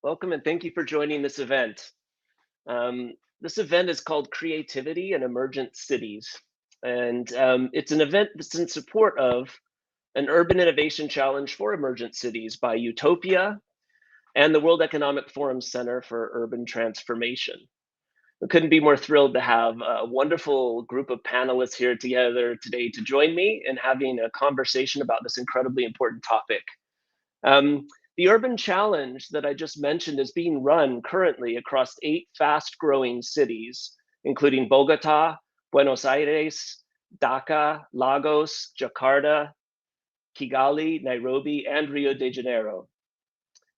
Welcome and thank you for joining this event. This event is called Creativity in Emergent Cities. And it's an event that's in support of an urban innovation challenge for emergent cities by Utopia and the World Economic Forum Center for Urban Transformation. We couldn't be more thrilled to have a wonderful group of panelists here together today to join me in having a conversation about this incredibly important topic. The urban challenge that I just mentioned is being run currently across 8 fast-growing cities, including Bogota, Buenos Aires, Dhaka, Lagos, Jakarta, Kigali, Nairobi, and Rio de Janeiro.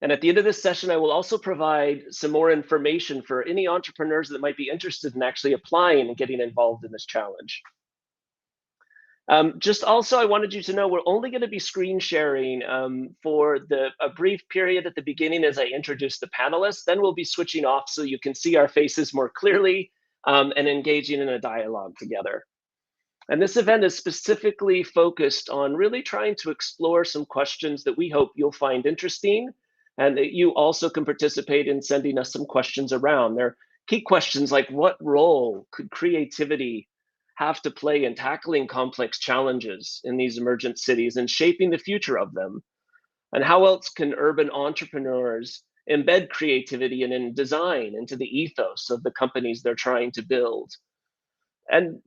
And at the end of this session, I will also provide some more information for any entrepreneurs that might be interested in actually applying and getting involved in this challenge. Just also, I wanted you to know we're only going to be screen sharing for a brief period at the beginning as I introduce the panelists. Then we'll be switching off so you can see our faces more clearly and engaging in a dialogue together. And this event is specifically focused on really trying to explore some questions that we hope you'll find interesting and that you also can participate in sending us some questions around. There are key questions like what role could creativity have to play in tackling complex challenges in these emergent cities and shaping the future of them? And how else can urban entrepreneurs embed creativity and in design into the ethos of the companies they're trying to build? And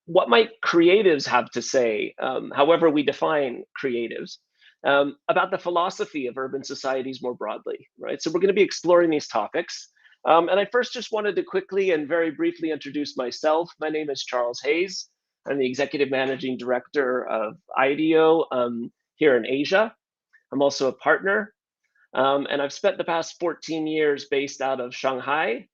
what might creatives have to say, however we define creatives, about the philosophy of urban societies more broadly, right? So we're going to be exploring these topics. And I first just wanted to quickly and very briefly introduce myself. My name is Charles Hayes. I'm the Executive Managing Director of IDEO here in Asia. I'm also a partner. And I've spent the past 14 years based out of Shanghai,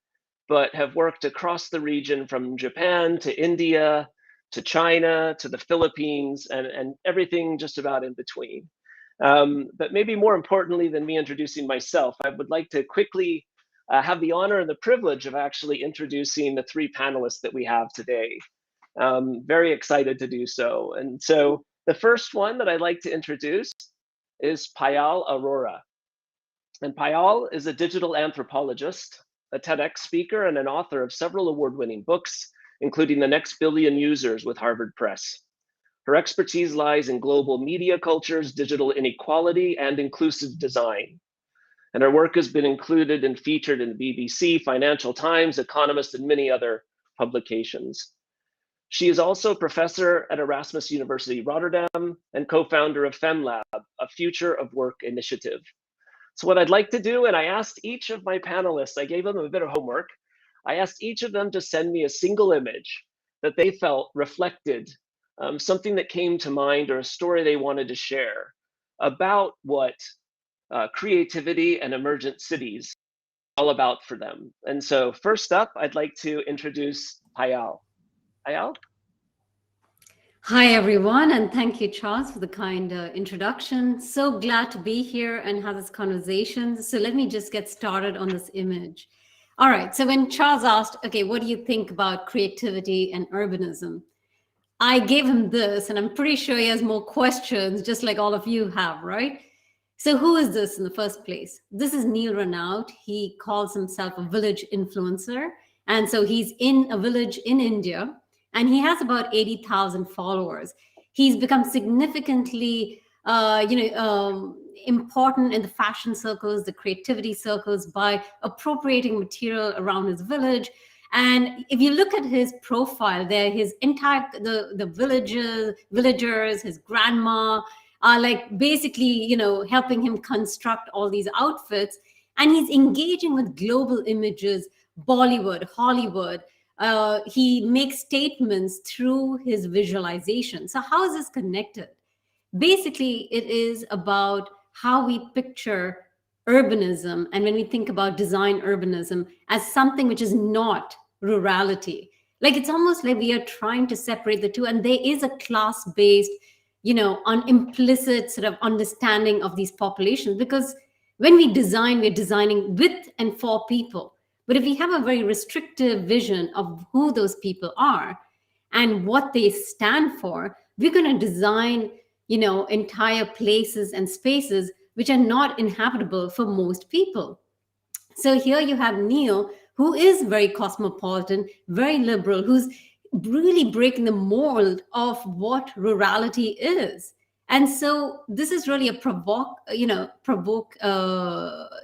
but have worked across the region from Japan to India, to China, to the Philippines, and everything just about in between. But maybe more importantly than me introducing myself, I would like to quickly have the honor and the privilege of actually introducing the 3 panelists that we have today. Very excited to do so. And so the first one that I'd like to introduce is Payal Arora. And Payal is a digital anthropologist, a TEDx speaker, and an author of several award-winning books, including The Next Billion Users with Harvard Press. Her expertise lies in global media cultures, digital inequality, and inclusive design. And her work has been included and featured in the BBC, Financial Times, Economist, and many other publications. She is also a professor at Erasmus University Rotterdam and co-founder of FemLab, a Future of Work initiative. So what I'd like to do, and I asked each of my panelists, I gave them a bit of homework. I asked each of them to send me a single image that they felt reflected something that came to mind or a story they wanted to share about what creativity and emergent cities all about for them. And so first up, I'd like to introduce Payal. Payal? Hi, everyone, and thank you, Charles, for the kind introduction. So glad to be here and have this conversation. So let me just get started on this image. All right, so when Charles asked, okay, what do you think about creativity and urbanism? I gave him this, and I'm pretty sure he has more questions, just like all of you have, right? So who is this in the first place? This is Neil Renaud. He calls himself a village influencer. And so he's in a village in India, and he has about 80,000 followers. He's become significantly important in the fashion circles, the creativity circles, by appropriating material around his village. And if you look at his profile there, his entire, the villagers, his grandma, are like basically, helping him construct all these outfits. And he's engaging with global images, Bollywood, Hollywood. He makes statements through his visualization. So how is this connected? Basically, it is about how we picture urbanism. And when we think about design urbanism as something which is not rurality, like it's almost like we are trying to separate the two. And there is a class-based, on implicit sort of understanding of these populations, because when we design, we're designing with and for people. But if we have a very restrictive vision of who those people are and what they stand for, we're going to design, entire places and spaces which are not inhabitable for most people. So here you have Neil, who is very cosmopolitan, very liberal, who's really breaking the mold of what rurality is. And so this is really a provoke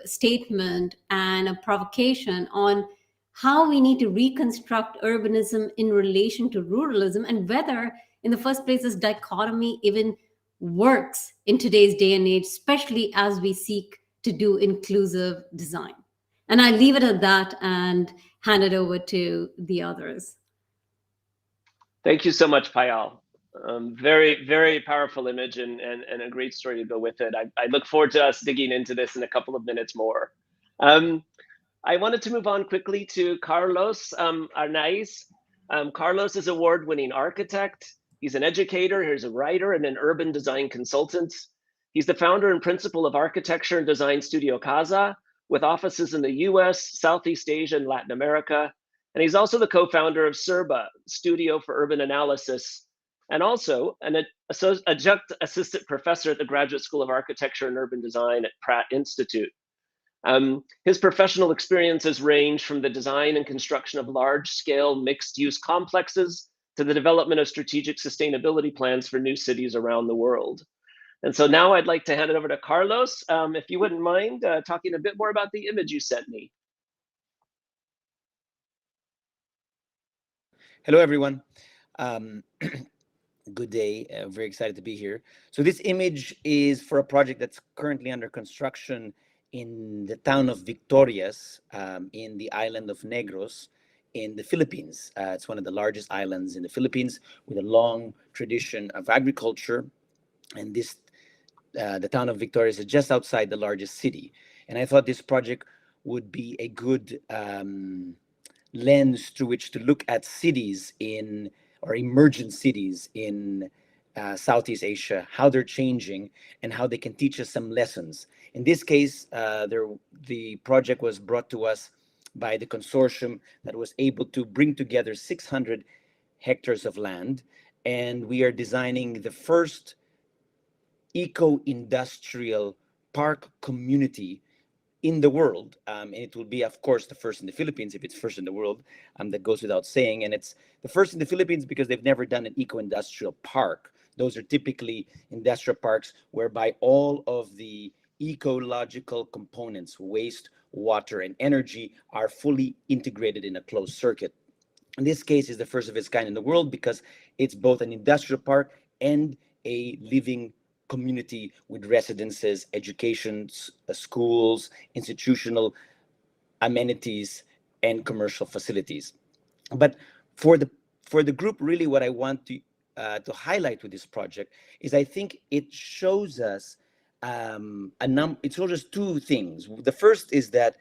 statement and a provocation on how we need to reconstruct urbanism in relation to ruralism, and whether, in the first place, this dichotomy even works in today's day and age, especially as we seek to do inclusive design. And I leave it at that and hand it over to the others. Thank you so much, Payal. Very, very powerful image and a great story to go with it. I look forward to us digging into this in a couple of minutes more. I wanted to move on quickly to Carlos Arnaiz. Carlos is an award-winning architect. He's an educator, he's a writer, and an urban design consultant. He's the founder and principal of architecture and design studio CAZA, with offices in the US, Southeast Asia, and Latin America. And he's also the co-founder of SURBA, Studio for Urban Analysis, and also an adjunct assistant professor at the Graduate School of Architecture and Urban Design at Pratt Institute. His professional experiences range from the design and construction of large-scale mixed-use complexes to the development of strategic sustainability plans for new cities around the world. And so now I'd like to hand it over to Carlos, if you wouldn't mind talking a bit more about the image you sent me. Hello, everyone. Good day. Very excited to be here. So this image is for a project that's currently under construction in the town of Victorias, in the island of Negros in the Philippines. It's one of the largest islands in the Philippines with a long tradition of agriculture. And this, the town of Victorias is just outside the largest city. And I thought this project would be a good lens through which to look at cities or emergent cities in Southeast Asia, how they're changing and how they can teach us some lessons. In this case, the project was brought to us by the consortium that was able to bring together 600 hectares of land, and we are designing the first eco-industrial park community in the world, and it will be, of course, the first in the Philippines. If it's first in the world, that goes without saying. And it's the first in the Philippines because they've never done an eco-industrial park. Those are typically industrial parks whereby all of the ecological components, waste, water, and energy, are fully integrated in a closed circuit. In this case, is the first of its kind in the world because it's both an industrial park and a living community with residences, education, schools, institutional amenities, and commercial facilities. But for the group, really, what I want to highlight with this project is I think it shows us it shows us two things. The first is that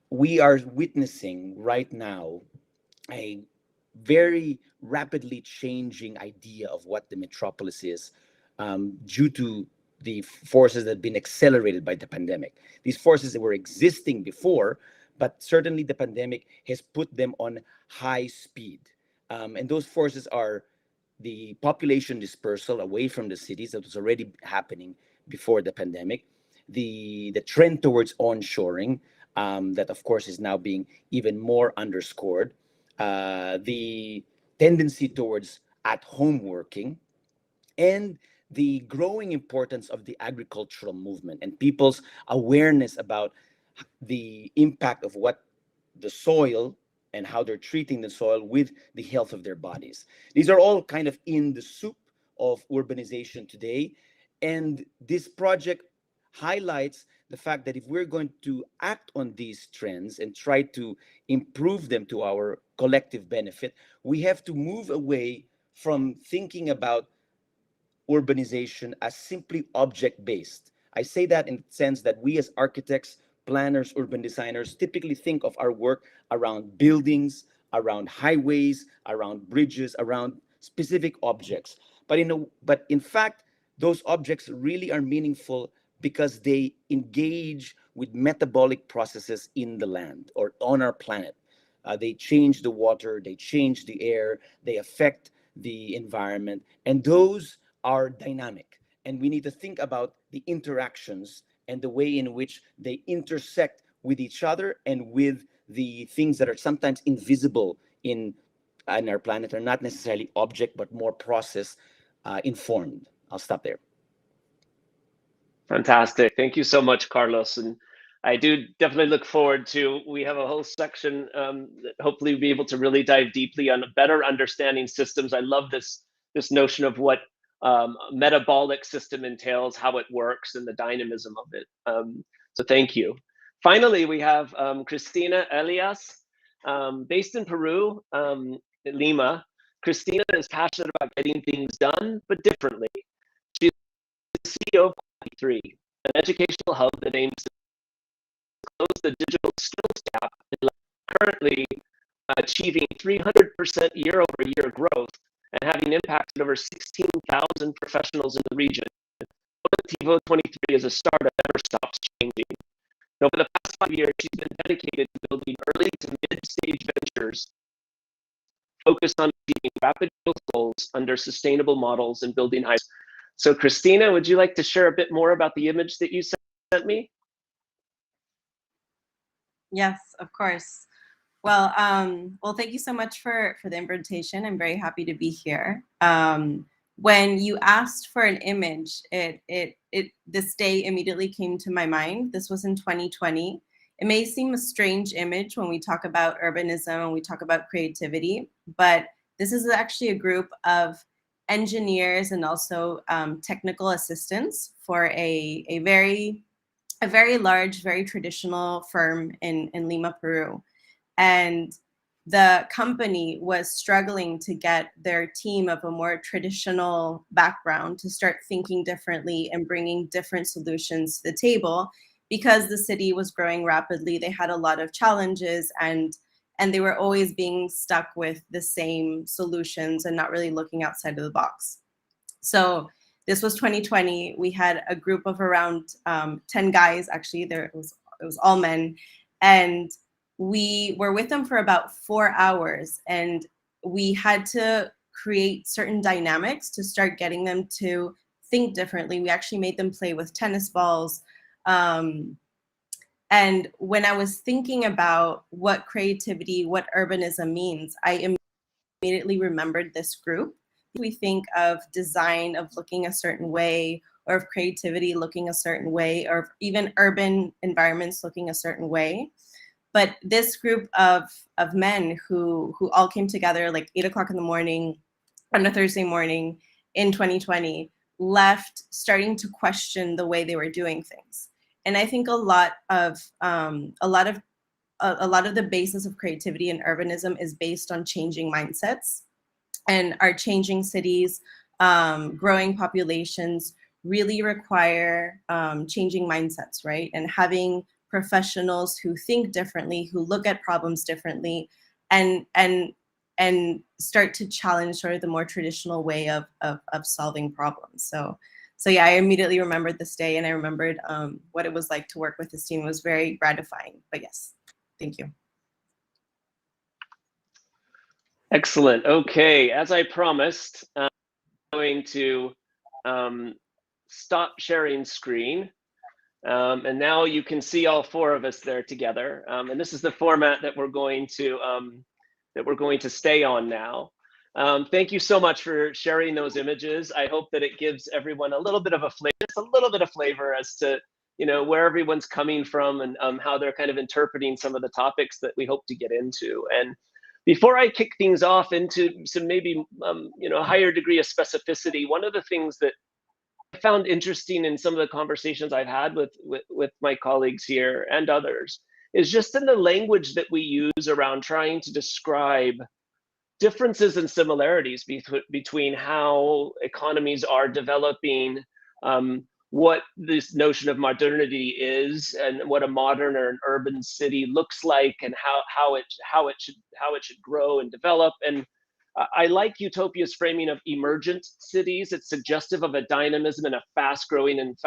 we are witnessing right now a very rapidly changing idea of what the metropolis is, due to the forces that have been accelerated by the pandemic. These forces that were existing before, but certainly the pandemic has put them on high speed. And those forces are the population dispersal away from the cities that was already happening before the pandemic, the trend towards onshoring, that of course is now being even more underscored, the tendency towards at-home working, and the growing importance of the agricultural movement and people's awareness about the impact of what the soil and how they're treating the soil with the health of their bodies. These are all kind of in the soup of urbanization today. And this project highlights the fact that if we're going to act on these trends and try to improve them to our collective benefit, we have to move away from thinking about urbanization as simply object-based. I say that in the sense that we as architects, planners, urban designers typically think of our work around buildings, around highways, around bridges, around specific objects. But in fact, those objects really are meaningful because they engage with metabolic processes in the land or on our planet. They change the water, they change the air, they affect the environment, and those are dynamic. And we need to think about the interactions and the way in which they intersect with each other and with the things that are sometimes invisible in our planet, are not necessarily object, but more process informed. I'll stop there. Fantastic. Thank you so much, Carlos. And I do definitely look forward to, we have a whole section that hopefully we'll be able to really dive deeply on better understanding systems. I love this notion of what metabolic system entails, how it works, and the dynamism of it. So thank you. Finally, we have Christina Elias, based in Peru, in Lima. Christina is passionate about getting things done, but differently. She's the CEO of 3, an educational hub that aims to close the digital skills gap, currently achieving 300% year-over-year growth and having impacted over 16,000 professionals in the region. Colectivo 23 is a startup that never stops changing. And over the past 5 years, she's been dedicated to building early to mid-stage ventures focused on achieving rapid growth goals under sustainable models and building high. So Cristina, would you like to share a bit more about the image that you sent me? Yes, of course. Well, well, thank you so much for the invitation. I'm very happy to be here. When you asked for an image, this day immediately came to my mind. This was in 2020. It may seem a strange image when we talk about urbanism and we talk about creativity, but this is actually a group of engineers and also technical assistants for a very large, very traditional firm in Lima, Peru. And the company was struggling to get their team of a more traditional background to start thinking differently and bringing different solutions to the table, because the city was growing rapidly. They had a lot of challenges, and they were always being stuck with the same solutions and not really looking outside of the box. So this was 2020. We had a group of around 10 guys, actually. It was all men. And we were with them for about 4 hours, and we had to create certain dynamics to start getting them to think differently. We actually made them play with tennis balls. And when I was thinking about what creativity, what urbanism means, I immediately remembered this group. We think of design of looking a certain way, or of creativity looking a certain way, or even urban environments looking a certain way. But this group of men who all came together like 8 o'clock in the morning on a Thursday morning in 2020 left starting to question the way they were doing things. And I think a lot of the basis of creativity and urbanism is based on changing mindsets, and our changing cities, growing populations really require changing mindsets, right? And having professionals who think differently, who look at problems differently, and start to challenge sort of the more traditional way of solving problems. So yeah, I immediately remembered this day, and I remembered what it was like to work with this team. It was very gratifying. But yes, thank you. Excellent. Okay, as I promised, I'm going to stop sharing screen. And now you can see all 4 of us there together. And this is the format that we're going to stay on now. Thank you so much for sharing those images. I hope that it gives everyone a little bit of a flavor, as to where everyone's coming from, and how they're kind of interpreting some of the topics that we hope to get into. And before I kick things off into some maybe higher degree of specificity, one of the things that I found interesting in some of the conversations I've had with my colleagues here and others is just in the language that we use around trying to describe differences and similarities between how economies are developing, what this notion of modernity is, and what a modern or an urban city looks like, and how it should grow and develop. And I like Utopia's framing of emergent cities. It's suggestive of a dynamism and a fast-growing and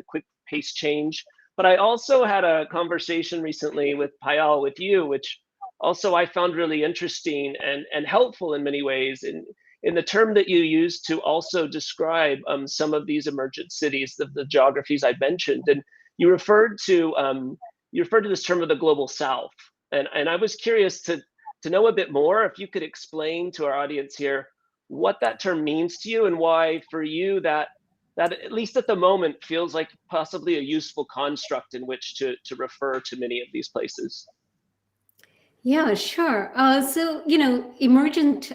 quick-paced change. But I also had a conversation recently with Payal, with you, which also I found really interesting and helpful in many ways, in the term that you used to also describe some of these emergent cities, the geographies I mentioned. And you referred to you referred to this term of the global South, and I was curious to know a bit more, if you could explain to our audience here what that term means to you, and why for you that at least at the moment feels like possibly a useful construct in which to refer to many of these places. Yeah, sure. So, emergent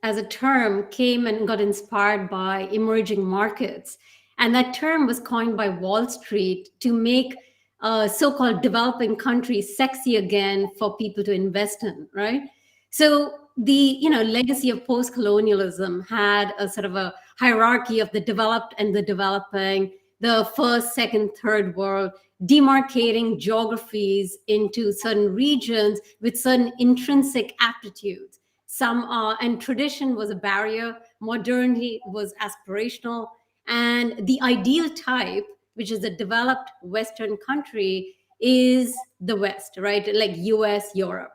as a term came and got inspired by emerging markets. And that term was coined by Wall Street to make so-called developing countries sexy again for people to invest in, right? So the legacy of post-colonialism had a sort of a hierarchy of the developed and the developing, the first, second, third world, demarcating geographies into certain regions with certain intrinsic aptitudes. And tradition was a barrier, modernity was aspirational, and the ideal type, which is a developed Western country, is the West, right? Like US, Europe.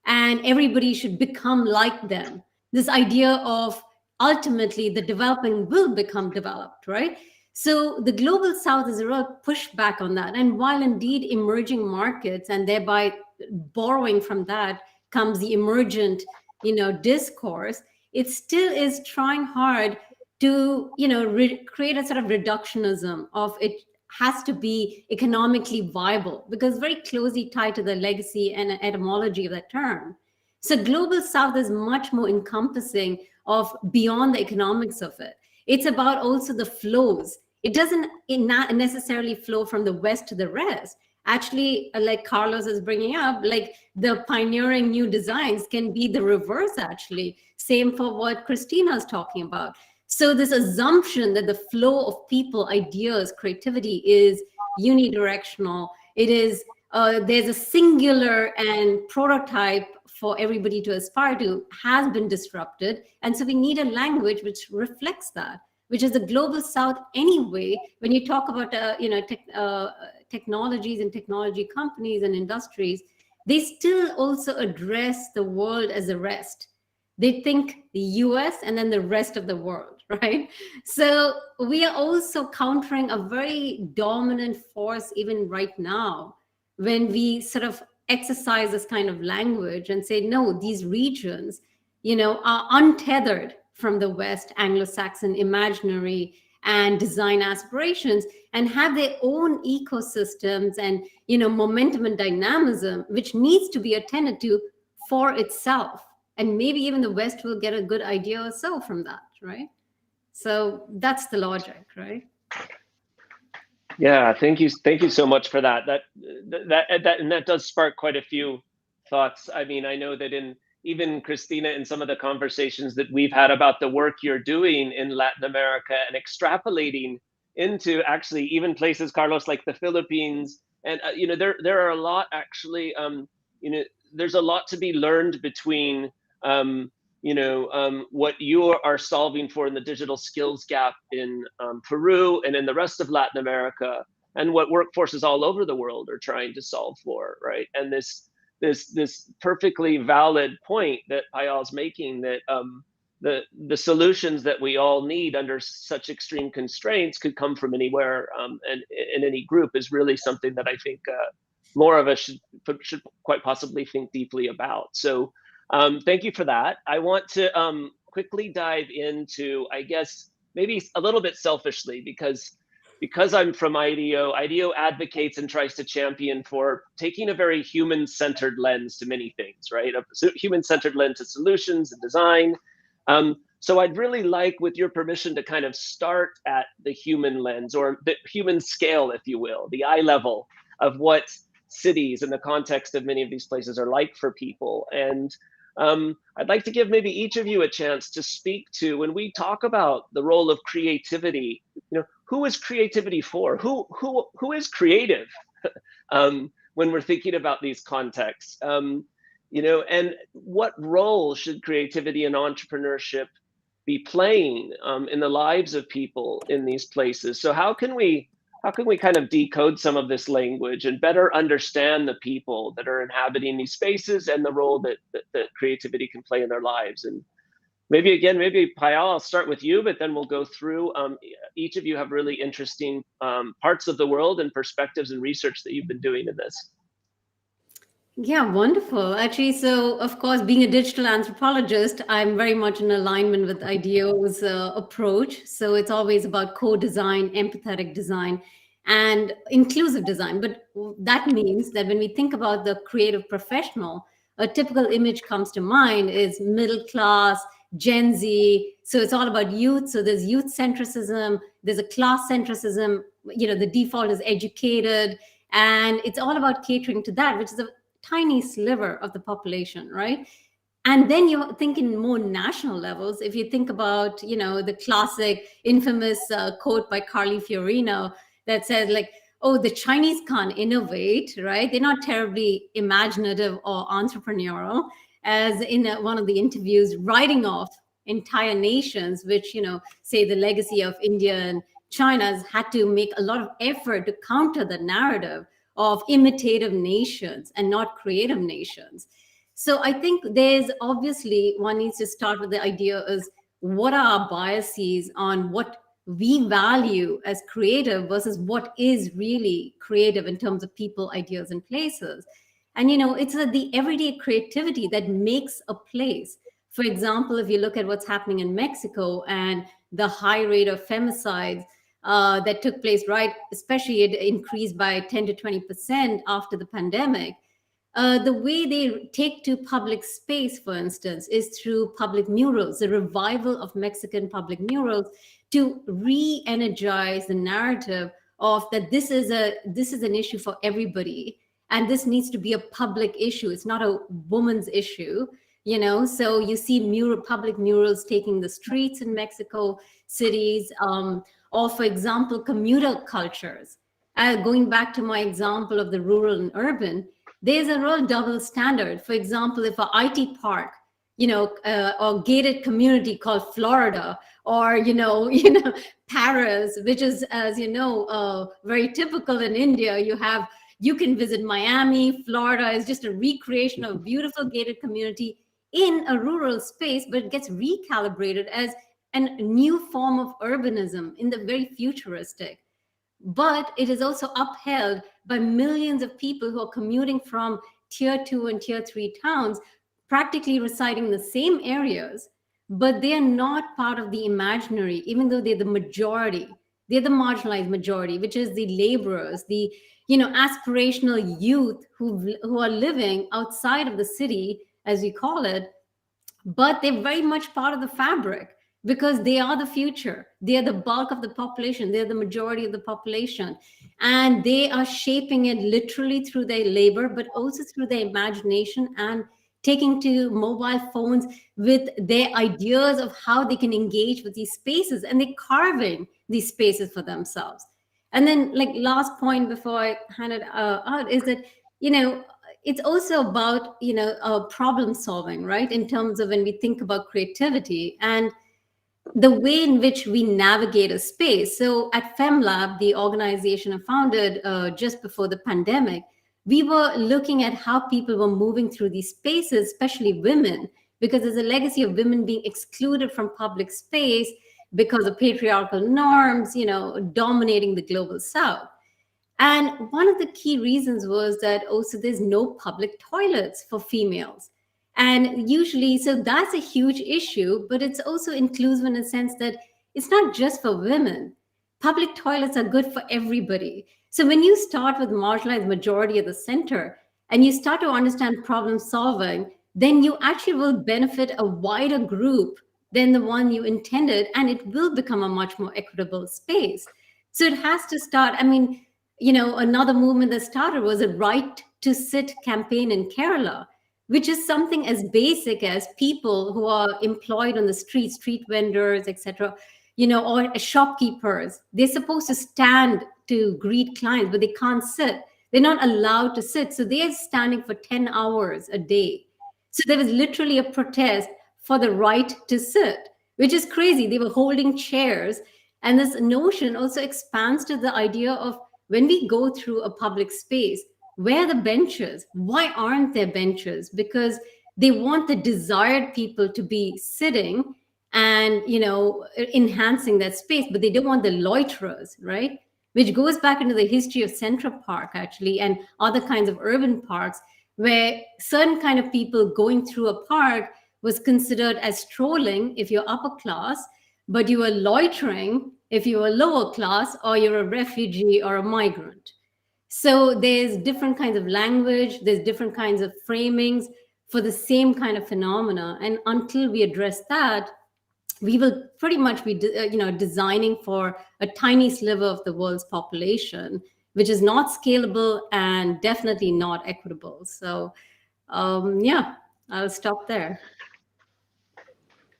And everybody should become like them. This idea of ultimately the developing will become developed, right? So the global South is a real pushback on that. And while indeed emerging markets, and thereby borrowing from that comes the emergent, discourse, it still is trying hard to, create a sort of reductionism of it has to be economically viable, because very closely tied to the legacy and etymology of that term. So global South is much more encompassing of beyond the economics of it. It's about also the flows. It doesn't not necessarily flow from the West to the rest. Actually, like Carlos is bringing up, like the pioneering new designs can be the reverse, actually. Same for what Christina is talking about. So this assumption that the flow of people, ideas, creativity is unidirectional. It is, there's a singular and prototype for everybody to aspire to, has been disrupted. And so we need a language which reflects that, which is the global South anyway. When you talk about, technologies and technology companies and industries, they still also address the world as the rest. They think the US and then the rest of the world, right? So we are also countering a very dominant force even right now when we sort of exercise this kind of language and say, no, these regions, are untethered from the West, Anglo-Saxon imaginary and design aspirations, and have their own ecosystems and, momentum and dynamism, which needs to be attended to for itself. And maybe even the West will get a good idea or so from that, right? So that's the logic, right? Yeah, thank you so much for that. That does spark quite a few thoughts. I mean, I know that even Cristina, in some of the conversations that we've had about the work you're doing in Latin America and extrapolating into actually even places, Carlos, like the Philippines, and there are a lot actually. There's a lot to be learned between what you are solving for in the digital skills gap in Peru and in the rest of Latin America, and what workforces all over the world are trying to solve for, right? And this perfectly valid point that Payal's making, that the solutions that we all need under such extreme constraints could come from anywhere and in any group, is really something that I think more of us should quite possibly think deeply about. So thank you for that. I want to quickly dive into, I guess, maybe a little bit selfishly, because I'm from IDEO. IDEO advocates and tries to champion for taking a very human-centered lens to many things, right? A human-centered lens to solutions and design. So I'd really like, with your permission, to kind of start at the human lens, or the human scale, if you will, the eye level of what cities in the context of many of these places are like for people. And I'd like to give maybe each of you a chance to speak to, when we talk about the role of creativity, who is creativity for? Who is creative when we're thinking about these contexts? And what role should creativity and entrepreneurship be playing in the lives of people in these places? So how can we kind of decode some of this language and better understand the people that are inhabiting these spaces and the role that creativity can play in their lives? And maybe Payal, I'll start with you, but then we'll go through. Each of you have really interesting parts of the world and perspectives and research that you've been doing in this. Yeah, wonderful. Actually, so of course, being a digital anthropologist, I'm very much in alignment with IDEO's approach. So it's always about co-design, empathetic design, and inclusive design. But that means that when we think about the creative professional, a typical image comes to mind is middle class, Gen Z. So it's all about youth. So there's youth centricism, there's a class centricism. The default is educated, and it's all about catering to that, which is a tiny sliver of the population, right? And then you think in more national levels. If you think about, the classic, infamous quote by Carly Fiorina that says, like, "Oh, the Chinese can't innovate, right? They're not terribly imaginative or entrepreneurial," as in one of the interviews, writing off entire nations, which, say the legacy of India and China has had to make a lot of effort to counter the narrative of imitative nations and not creative nations. So I think there's obviously, one needs to start with the idea is, what are our biases on what we value as creative versus what is really creative in terms of people, ideas, and places. And it's the everyday creativity that makes a place. For example, if you look at what's happening in Mexico and the high rate of femicides that took place, right? Especially it increased by 10 to 20% after the pandemic. The way they take to public space, for instance, is through public murals, the revival of Mexican public murals to re-energize the narrative of that this is an issue for everybody, and this needs to be a public issue. It's not a woman's issue. So you see public murals taking the streets in Mexico cities, or for example, commuter cultures. Going back to my example of the rural and urban, there's a real double standard. For example, if an IT park, or gated community called Florida, or Paris, which is, as very typical in India, you can visit Miami. Florida is just a recreation of a beautiful gated community in a rural space, but it gets recalibrated as a new form of urbanism in the very futuristic. But it is also upheld by millions of people who are commuting from tier 2 and tier 3 towns, practically residing in the same areas, but they are not part of the imaginary, even though they're the majority. They're the marginalized majority, which is the laborers, the aspirational youth who are living outside of the city, as we call it, but they're very much part of the fabric because they are the future. They are the bulk of the population. They're the majority of the population. And they are shaping it literally through their labor, but also through their imagination and taking to mobile phones with their ideas of how they can engage with these spaces. And they're carving these spaces for themselves. And then, like, last point before I hand it out is that, it's also about, problem solving, right? In terms of when we think about creativity and the way in which we navigate a space. So at FemLab, the organization I founded just before the pandemic, we were looking at how people were moving through these spaces, especially women, because there's a legacy of women being excluded from public space because of patriarchal norms, dominating the global South. And one of the key reasons was that also there's no public toilets for females. And usually, so that's a huge issue, but it's also inclusive in a sense that it's not just for women. Public toilets are good for everybody. So when you start with marginalized majority at the center and you start to understand problem solving, then you actually will benefit a wider group than the one you intended, and it will become a much more equitable space. So it has to start. I mean, another movement that started was a right to sit campaign in Kerala, which is something as basic as people who are employed on the street vendors, etc., or shopkeepers. They're supposed to stand to greet clients, but they can't sit. They're not allowed to sit. So they're standing for 10 hours a day. So there was literally a protest for the right to sit, which is crazy. They were holding chairs. And this notion also expands to the idea of when we go through a public space, where are the benches? Why aren't there benches? Because they want the desired people to be sitting and, enhancing that space, but they don't want the loiterers, right? Which goes back into the history of Central Park, actually, and other kinds of urban parks, where certain kind of people going through a park was considered as strolling if you're upper class, but you were loitering if you were lower class, or you're a refugee or a migrant. So there's different kinds of language, there's different kinds of framings for the same kind of phenomena. And until we address that, we will pretty much be designing for a tiny sliver of the world's population, which is not scalable and definitely not equitable. So yeah, I'll stop there.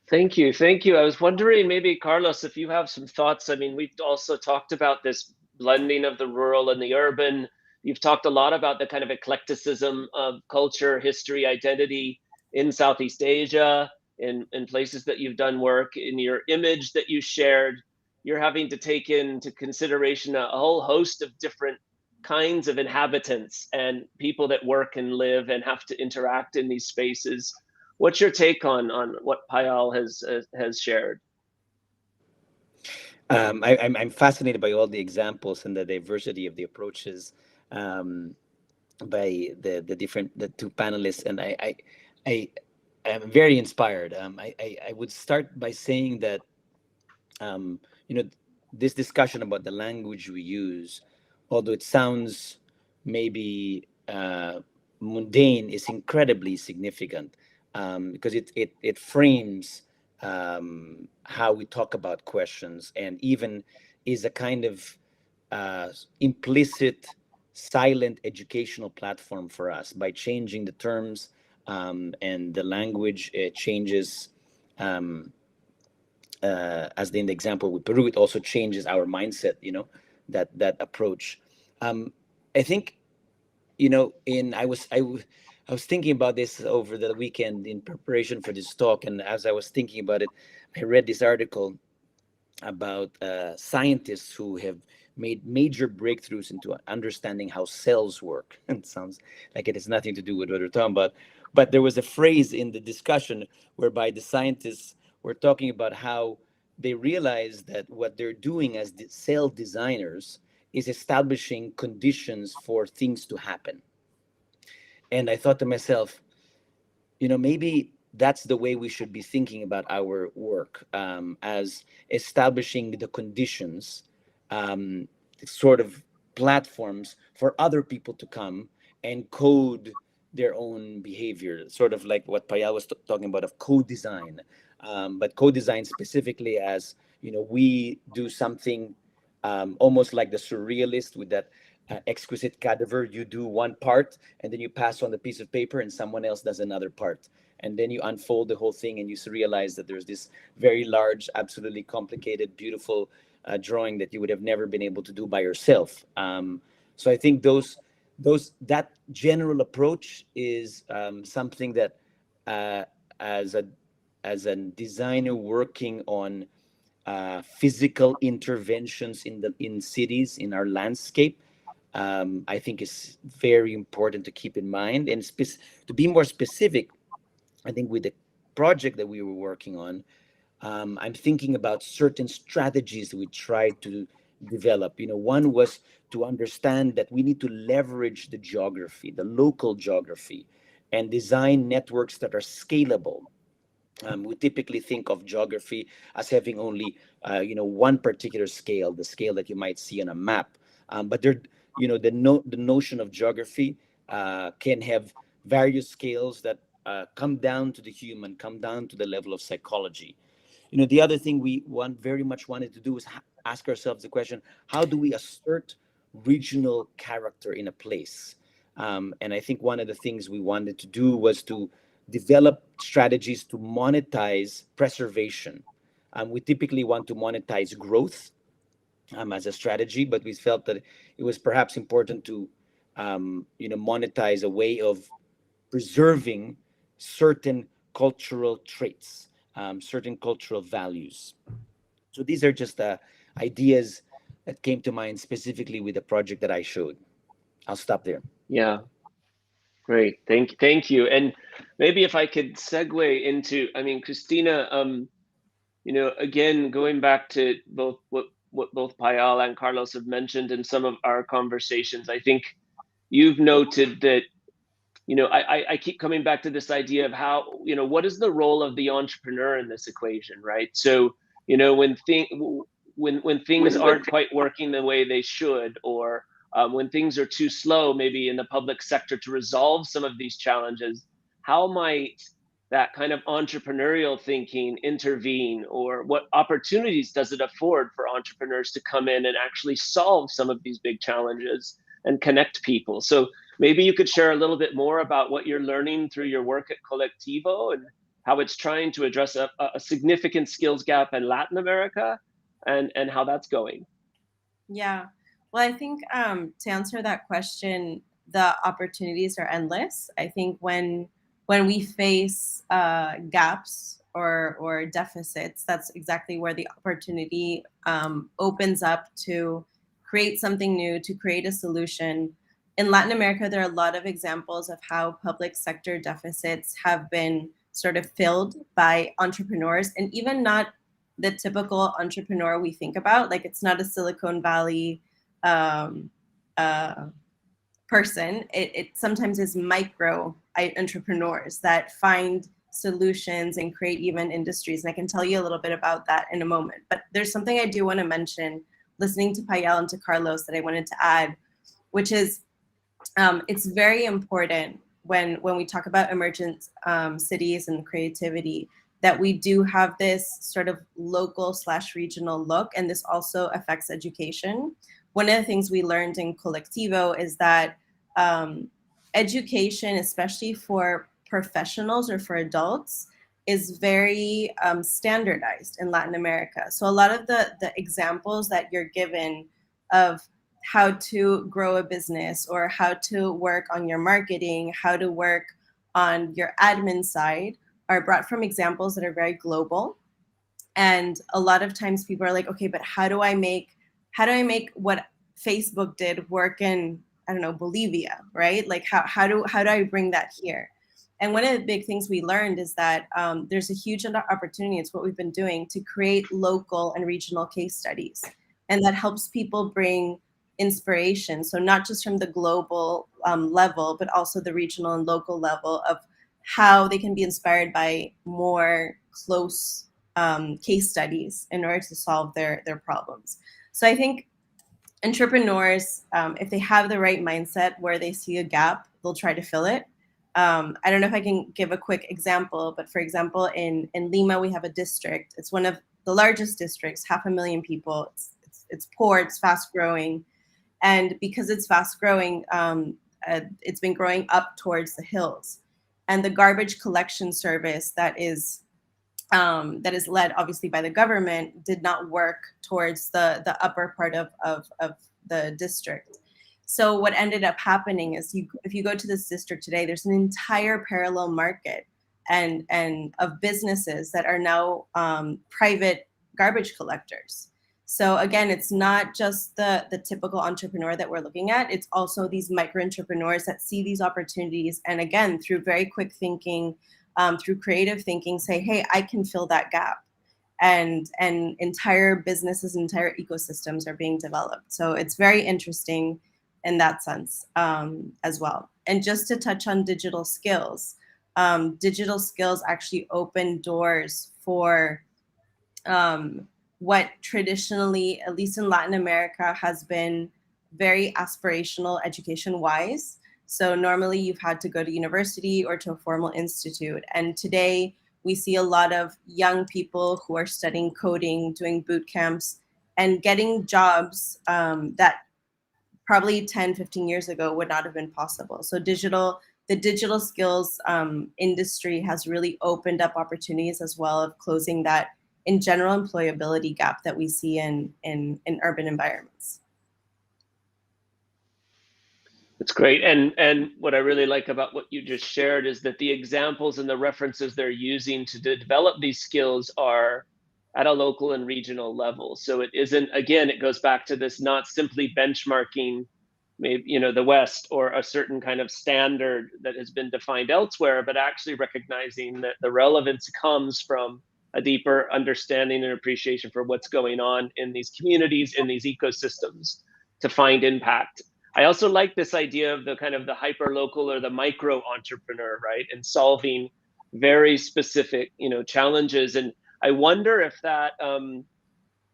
Thank you. Thank you. I was wondering, maybe Carlos, if you have some thoughts. I mean, we've also talked about this blending of the rural and the urban. You've talked a lot about the kind of eclecticism of culture, history, identity in Southeast Asia, in places that you've done work. In your image that you shared, you're having to take into consideration a whole host of different kinds of inhabitants and people that work and live and have to interact in these spaces. What's your take on what Payal has shared? I'm fascinated by all the examples and the diversity of the approaches by the two panelists, and I am very inspired. I would start by saying that this discussion about the language we use, although it sounds maybe mundane, is incredibly significant, because it frames how we talk about questions, and even is a kind of implicit, silent educational platform for us. By changing the terms and the language, it changes. As in the example with Peru, it also changes our mindset. That approach. I think, I was thinking about this over the weekend in preparation for this talk, and as I was thinking about it, I read this article about scientists who have made major breakthroughs into understanding how cells work. And it sounds like it has nothing to do with what we're talking about, but there was a phrase in the discussion whereby the scientists were talking about how they realized that what they're doing as cell designers is establishing conditions for things to happen. And I thought to myself, maybe that's the way we should be thinking about our work, as establishing the conditions, sort of platforms for other people to come and code their own behavior, sort of like what Payal was talking about of co-design, but co-design specifically as, we do something almost like the surrealist with that exquisite cadaver. You do one part and then you pass on the piece of paper and someone else does another part. And then you unfold the whole thing and you realize that there's this very large, absolutely complicated, beautiful drawing that you would have never been able to do by yourself. So I think that general approach is something that as a designer working on physical interventions in cities, in our landscape, I think is very important to keep in mind. And to be more specific, I think with the project that we were working on, I'm thinking about certain strategies that we tried to develop. One was to understand that we need to leverage the geography, the local geography, and design networks that are scalable. We typically think of geography as having only, one particular scale, the scale that you might see on a map. But the notion of geography can have various scales that come down to the human, come down to the level of psychology. The other thing we very much wanted to do is ask ourselves the question: how do we assert regional character in a place? And I think one of the things we wanted to do was to develop strategies to monetize preservation. We typically want to monetize growth as a strategy, but we felt that it was perhaps important to monetize a way of preserving certain cultural traits, certain cultural values. So these are just ideas that came to mind specifically with the project that I showed. I'll stop there. Yeah, great. Thank you. And maybe if I could segue into, Cristina, again, going back to both what both Payal and Carlos have mentioned in some of our conversations, I think you've noted that I keep coming back to this idea of how, what is the role of the entrepreneur in this equation, right? So, when things aren't quite working the way they should, or when things are too slow, maybe in the public sector to resolve some of these challenges, how might that kind of entrepreneurial thinking intervene, or what opportunities does it afford for entrepreneurs to come in and actually solve some of these big challenges and connect people? So maybe you could share a little bit more about what you're learning through your work at Colectivo and how it's trying to address a significant skills gap in Latin America, and how that's going. Yeah, well, I think to answer that question, the opportunities are endless. I think when we face gaps or deficits, that's exactly where the opportunity opens up to create something new, to create a solution. In Latin America, there are a lot of examples of how public sector deficits have been sort of filled by entrepreneurs, and even not the typical entrepreneur we think about. Like, it's not a Silicon Valley person. It sometimes is micro entrepreneurs that find solutions and create even industries. And I can tell you a little bit about that in a moment. But there's something I do want to mention, listening to Payal and to Carlos, that I wanted to add, which is it's very important when we talk about emergent cities and creativity, that we do have this sort of local/regional look, and this also affects education. One of the things we learned in Colectivo is that education, especially for professionals or for adults, is very standardized in Latin America. So a lot of the examples that you're given of how to grow a business, or how to work on your marketing, how to work on your admin side, are brought from examples that are very global. And a lot of times people are like, okay, but how do I make what Facebook did work in, I don't know, Bolivia, right? Like how do I bring that here? And one of the big things we learned is that there's a huge opportunity. It's what we've been doing, to create local and regional case studies. And that helps people bring inspiration. So not just from the global level, but also the regional and local level of how they can be inspired by more close case studies in order to solve their problems. So I think entrepreneurs, if they have the right mindset where they see a gap, they'll try to fill it. I don't know if I can give a quick example, but for example, in Lima, we have a district. It's one of the largest districts, 500,000 people. It's poor, it's fast growing. And because it's fast growing, it's been growing up towards the hills. And the garbage collection service that is led obviously by the government did not work towards the upper part of the district. So what ended up happening is, if you go to this district today, there's an entire parallel market and of businesses that are now private garbage collectors. So again, it's not just the typical entrepreneur that we're looking at. It's also these micro entrepreneurs that see these opportunities, and again, through very quick thinking, through creative thinking, say, hey, I can fill that gap. And entire businesses, entire ecosystems are being developed. So it's very interesting in that sense as well. And just to touch on digital skills actually open doors for what traditionally, at least in Latin America, has been very aspirational education-wise. So normally you've had to go to university or to a formal institute. And today we see a lot of young people who are studying coding, doing boot camps, and getting jobs that probably 10, 15 years ago would not have been possible. So the digital skills industry has really opened up opportunities as well of closing that, in general, employability gap that we see in urban environments. That's great. And what I really like about what you just shared is that the examples and the references they're using to develop these skills are at a local and regional level. So it isn't, again, it goes back to this not simply benchmarking maybe, the West or a certain kind of standard that has been defined elsewhere, but actually recognizing that the relevance comes from a deeper understanding and appreciation for what's going on in these communities, in these ecosystems, to find impact. I also like this idea of the kind of the hyper-local or the micro entrepreneur, right? And solving very specific, challenges. And I wonder if that,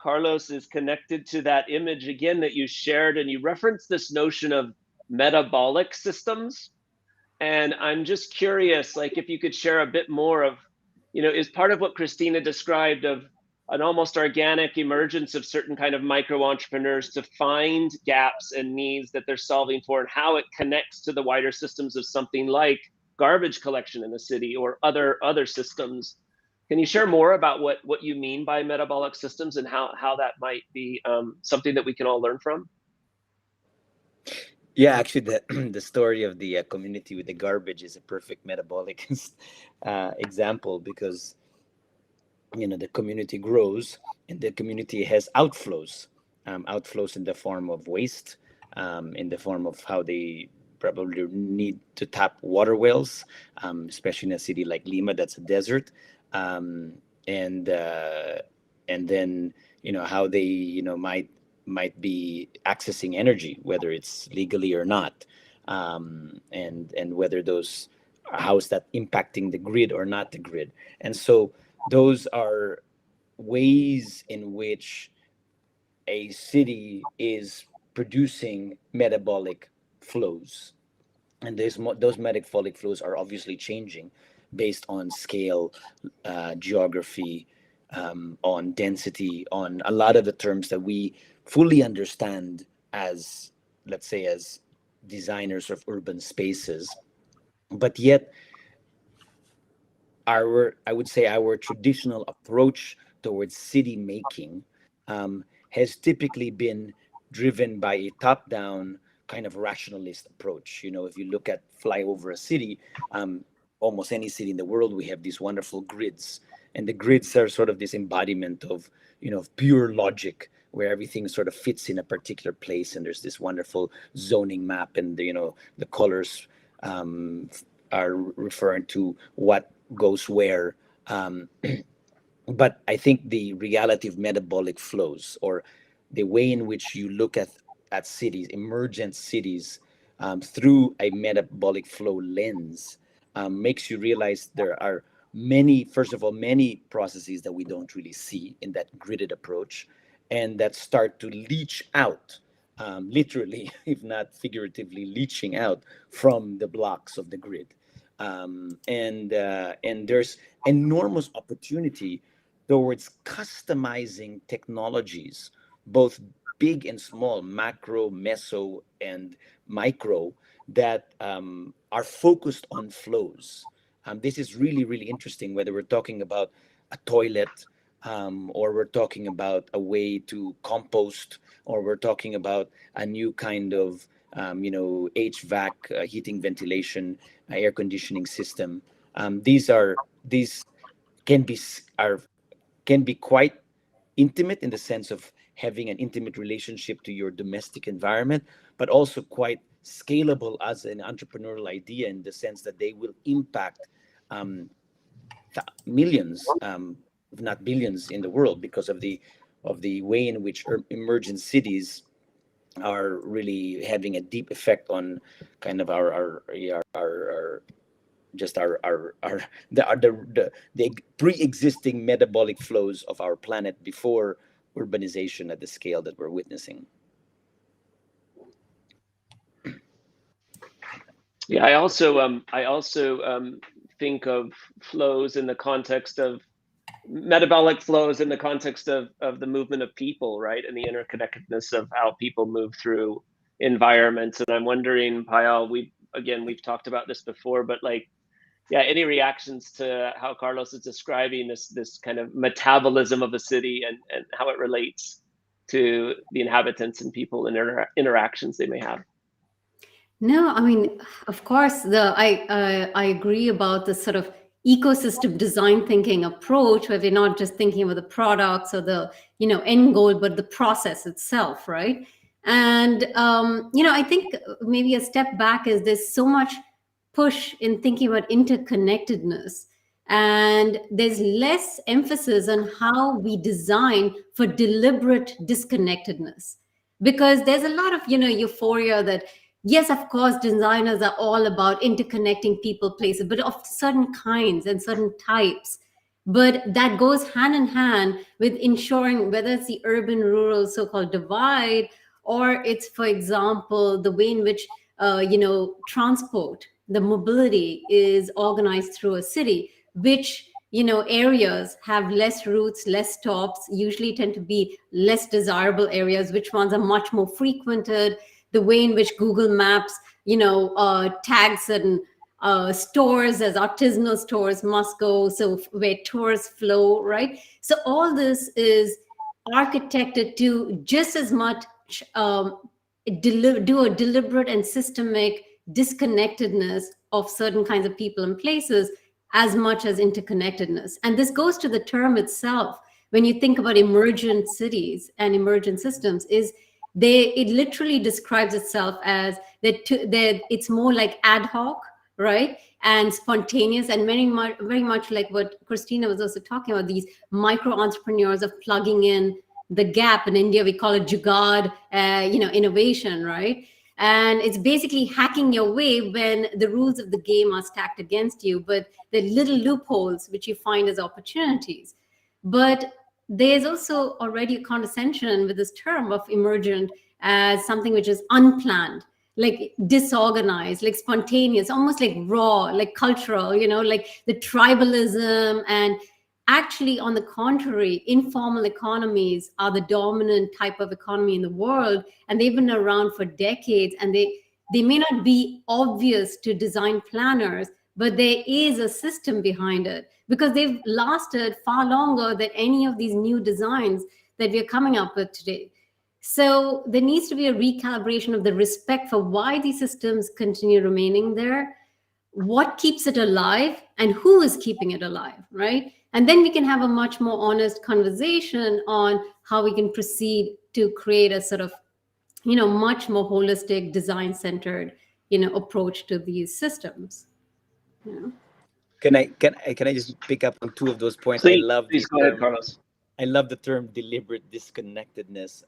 Carlos, is connected to that image again that you shared, and you referenced this notion of metabolic systems. And I'm just curious, like, if you could share a bit more of, is part of what Cristina described of an almost organic emergence of certain kind of micro entrepreneurs to find gaps and needs that they're solving for, and how it connects to the wider systems of something like garbage collection in the city or other systems. Can you share more about what you mean by metabolic systems and how that might be something that we can all learn from? Yeah, actually, the story of the community with the garbage is a perfect metabolic example, because the community grows and the community has outflows, outflows in the form of waste, in the form of how they probably need to tap water wells, especially in a city like Lima that's a desert, and then how they might be accessing energy, whether it's legally or not, and whether how is that impacting the grid or not the grid. And so those are ways in which a city is producing metabolic flows. And those metabolic flows are obviously changing based on scale, geography, on density, on a lot of the terms that we fully understand as, let's say, as designers of urban spaces. But yet, I would say our traditional approach towards city making has typically been driven by a top-down kind of rationalist approach. If you look at fly over a city, almost any city in the world, we have these wonderful grids, and the grids are sort of this embodiment of pure logic, where everything sort of fits in a particular place, and there's this wonderful zoning map, and the colors are referring to what goes where. But I think the reality of metabolic flows, or the way in which you look at cities, emergent cities, through a metabolic flow lens, makes you realize there are many processes that we don't really see in that gridded approach, and that start to leach out, literally, if not figuratively, leaching out from the blocks of the grid. And there's enormous opportunity towards customizing technologies, both big and small, macro, meso, and micro, that are focused on flows. This is really, really interesting, whether we're talking about a toilet, or we're talking about a way to compost, or we're talking about a new kind of HVAC, heating, ventilation, air conditioning system. These can be quite intimate, in the sense of having an intimate relationship to your domestic environment, but also quite scalable as an entrepreneurial idea, in the sense that they will impact millions, if not billions, in the world, because of the way in which emergent cities are really having a deep effect on kind of the pre-existing metabolic flows of our planet before urbanization at the scale that we're witnessing. Yeah, I also think of flows in the context of metabolic flows in the context of the movement of people, right? And the interconnectedness of how people move through environments. And I'm wondering, Payal, we've talked about this before, but any reactions to how Carlos is describing this kind of metabolism of a city, and how it relates to the inhabitants and people and interactions they may have? No, I mean, of course, I agree about the sort of ecosystem design thinking approach, where we're not just thinking about the products or the end goal, but the process itself, right? And I think maybe a step back is there's so much push in thinking about interconnectedness, and there's less emphasis on how we design for deliberate disconnectedness. because there's a lot of, euphoria that, yes, of course, designers are all about interconnecting people, places, but of certain kinds and certain types. But that goes hand in hand with ensuring, whether it's the urban-rural so-called divide, or it's, for example, the way in which, transport, the mobility is organized through a city, which, areas have less routes, less stops, usually tend to be less desirable areas, which ones are much more frequented, the way in which Google Maps, tags certain stores as artisanal stores must go, so where tourists flow, right? So all this is architected to just as much do a deliberate and systemic disconnectedness of certain kinds of people and places, as much as interconnectedness. And this goes to the term itself. When you think about emergent cities and emergent systems, it literally describes itself as that it's more like ad hoc, right, and spontaneous, and very much like what Cristina was also talking about, these micro entrepreneurs of plugging in the gap. In India, we call it jugaad, innovation, right? And it's basically hacking your way when the rules of the game are stacked against you, but the little loopholes which you find as opportunities. But there's also already a condescension with this term of emergent as something which is unplanned, like disorganized, like spontaneous, almost like raw, like cultural, like the tribalism. And actually, on the contrary, informal economies are the dominant type of economy in the world, and they've been around for decades, and they may not be obvious to design planners, but there is a system behind it, because they've lasted far longer than any of these new designs that we're coming up with today. So there needs to be a recalibration of the respect for why these systems continue remaining there, what keeps it alive, and who is keeping it alive, right? And then we can have a much more honest conversation on how we can proceed to create a sort of, much more holistic, design-centered, approach to these systems. Can I just pick up on two of those points? Please go ahead, Carlos. I love the term deliberate disconnectedness,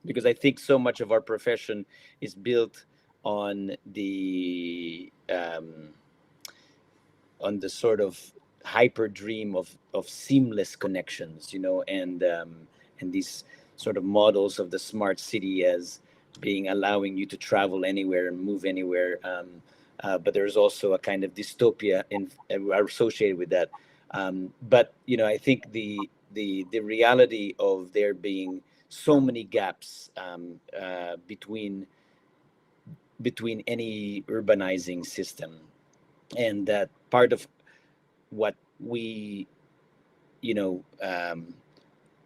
because I think so much of our profession is built on the sort of hyper dream of seamless connections, and these sort of models of the smart city as being allowing you to travel anywhere and move anywhere. But there's also a kind of dystopia associated with that. But I think the reality of there being so many gaps between any urbanizing system, and that part of what we,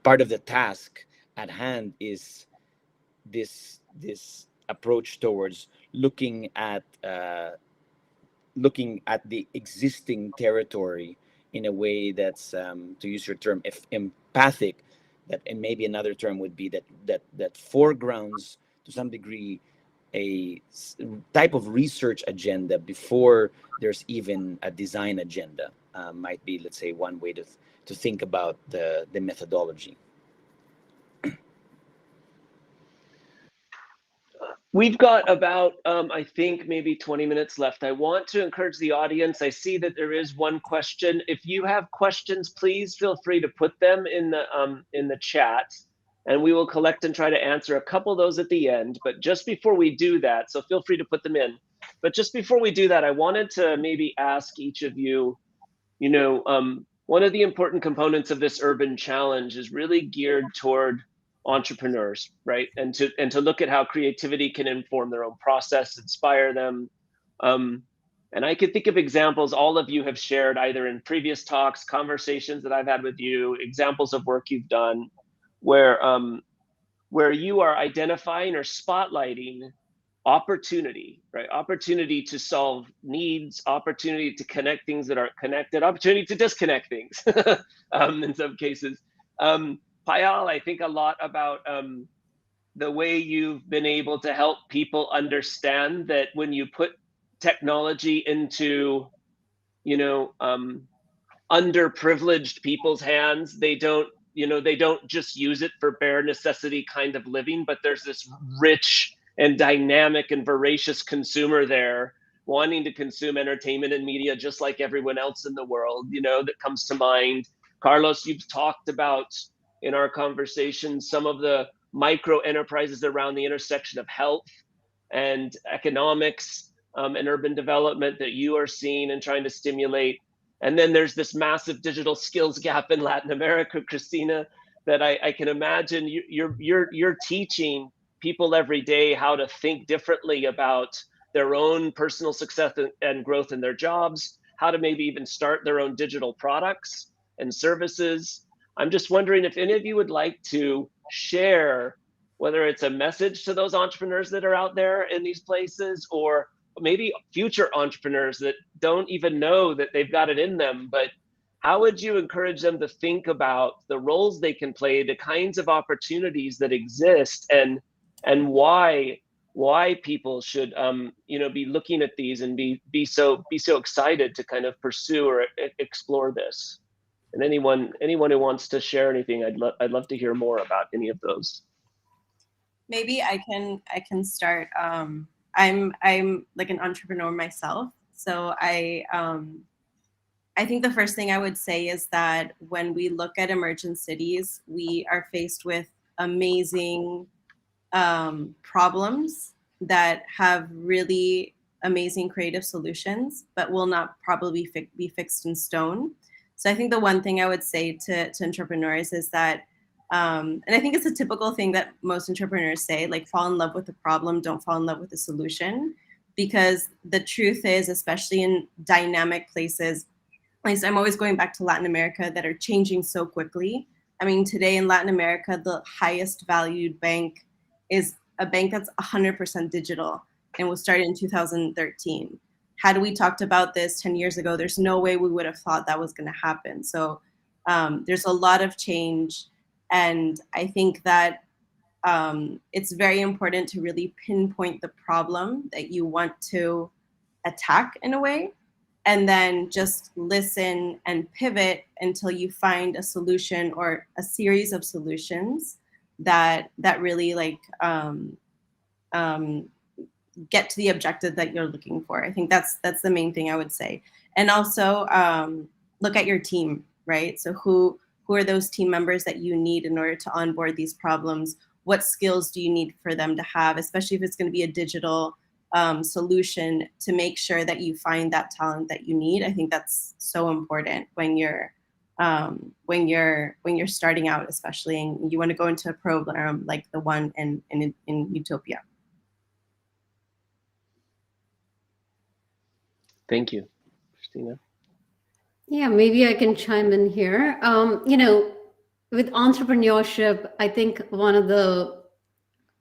part of the task at hand is this approach towards looking at the existing territory in a way that's, to use your term, empathic. And maybe another term would be that foregrounds to some degree a type of research agenda before there's even a design agenda. Might be, let's say, one way to think about the methodology. We've got about, I think, maybe 20 minutes left. I want to encourage the audience. I see that there is one question. If you have questions, please feel free to put them in the chat, and we will collect and try to answer a couple of those at the end. But just before we do that, so feel free to put them in. But just before we do that, I wanted to maybe ask each of you, one of the important components of this urban challenge is really geared toward entrepreneurs, right? And to look at how creativity can inform their own process, inspire them. And I could think of examples all of you have shared either in previous talks, conversations that I've had with you, examples of work you've done where you are identifying or spotlighting opportunity, right? Opportunity to solve needs, opportunity to connect things that aren't connected, opportunity to disconnect things in some cases. Payal, I think a lot about the way you've been able to help people understand that when you put technology into, underprivileged people's hands, they don't, they don't just use it for bare necessity kind of living, but there's this rich and dynamic and voracious consumer there wanting to consume entertainment and media just like everyone else in the world, that comes to mind. Carlos, you've talked about in our conversation some of the micro enterprises around the intersection of health and economics and urban development that you are seeing and trying to stimulate. And then there's this massive digital skills gap in Latin America, Cristina, that I can imagine you're teaching people every day how to think differently about their own personal success and growth in their jobs, how to maybe even start their own digital products and services. I'm just wondering if any of you would like to share, whether it's a message to those entrepreneurs that are out there in these places, or maybe future entrepreneurs that don't even know that they've got it in them, but how would you encourage them to think about the roles they can play, the kinds of opportunities that exist, and why people should be looking at these and be so excited to kind of pursue or explore this? And anyone who wants to share anything, I'd love to hear more about any of those. Maybe I can start. I'm like an entrepreneur myself, so I think the first thing I would say is that when we look at emergent cities, we are faced with amazing problems that have really amazing creative solutions, but will not probably be fixed in stone. So I think the one thing I would say to entrepreneurs is that, and I think it's a typical thing that most entrepreneurs say, like, fall in love with the problem, don't fall in love with the solution. Because the truth is, especially in dynamic places, at least I'm always going back to Latin America, that are changing so quickly. I mean, today in Latin America, the highest valued bank is a bank that's 100% digital and was started in 2013. Had we talked about this 10 years ago, there's no way we would have thought that was going to happen. So there's a lot of change. And I think that it's very important to really pinpoint the problem that you want to attack in a way, and then just listen and pivot until you find a solution or a series of solutions that really get to the objective that you're looking for. I think that's the main thing I would say. And also look at your team, right? So who are those team members that you need in order to onboard these problems? What skills do you need for them to have, especially if it's going to be a digital solution, to make sure that you find that talent that you need? I think that's so important when you're starting out, especially, and you want to go into a program like the one in Utopia. Thank you, Cristina. Yeah, maybe I can chime in here. With entrepreneurship, I think one of the